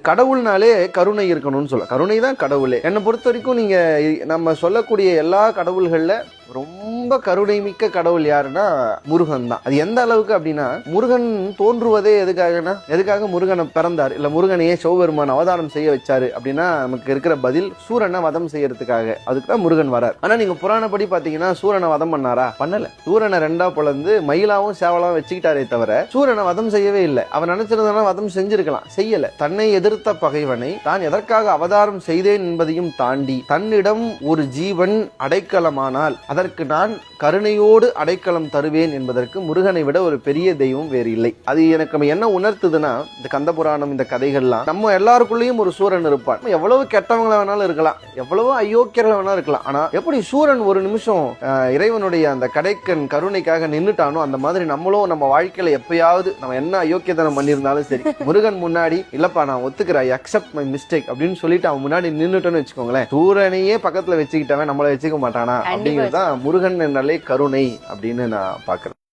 கடவுள்னாலே கருணை இருக்கணும்னு சொல்ல, கருணை தான் கடவுளே. என்னை பொறுத்த வரைக்கும் நீங்க நம்ம சொல்லக்கூடிய எல்லா கடவுள்கள்ல ரொம்ப கருணை மிக்க கடவுள் யாருன்னா முருகன் தான். அது எந்த அளவுக்கு அப்படின்னா, முருகன் தோன்றுவதே எதுக்காக முருகனை பிறந்தார், இல்ல முருகன் ஏன் சிவபெருமான் அவதாரம் செய்ய வச்சாரு அப்படின்னா நமக்கு இருக்கிற பதில் சூரனை வதம் செய்யறதுக்காக. அதுக்கு தான் முருகன் வரார். ஆனா நீங்க புராணப்படி பாத்தீங்கன்னா சூரனை வதம் பண்ணாரா? பண்ணல. சூரனை ரெண்டா பொளந்து மயிலாவும் சேவலாவும் வச்சுக்கிட்டாரே தவிர சூரனை வதம் செய்யவே இல்லை. அவன் நினைச்சிருந்தா வதம் செஞ்சிருக்கலாம், செய்யல. தன்னை எதிர்த்த பகைவனை தான் எதற்காக அவதாரம் செய்தேன் என்பதையும் தாண்டி தன்னிடம் ஒரு ஜீவன் அடைக்கலமானால் அதற்கு நான் கருணையோடு அடைக்கலம் தருவேன் என்பதற்கு முருகனை விட ஒரு பெரிய தெய்வம் வேறு இல்லை. அது எனக்கு என்ன உணர்த்துதுன்னா, இந்த கந்த புராணம் இந்த கதைகள்லாம் நம்ம எல்லாருக்குள்ளேயும் ஒரு சூரன் இருப்பான். எவ்வளவு கெட்டவங்கள வேணாலும் இருக்கலாம், எவ்வளவு அயோக்கியர்கள் வேணாலும் இருக்கலாம். ஆனா எப்படி சூரன் ஒரு நிமிஷம் இறைவனுடைய அந்த கடைக்கன் கருணைக்காக நின்னுட்டானோ, அந்த மாதிரி நம்மளும் நம்ம வாழ்க்கையில எப்பயாவது நம்ம என்ன அயோக்கியத்தனம் பண்ணியிருந்தாலும் சரி, முருகன் முன்னாடி இல்லப்பா நான் ஒத்துக்கிறேன், ஐ அக்செப்ட் மை மிஸ்டேக் அப்படின்னு சொல்லிட்டு அவன் முன்னாடி நின்னுட்டோன்னு வச்சுக்கோங்களேன், சூரனையே பக்கத்துல வச்சுக்கிட்டவன் நம்மளை வச்சுக்க மாட்டானா அப்படிங்கிறது தான் முருகன் என்றாலே கருணை அப்படின்னு நான் பாக்குறேன்.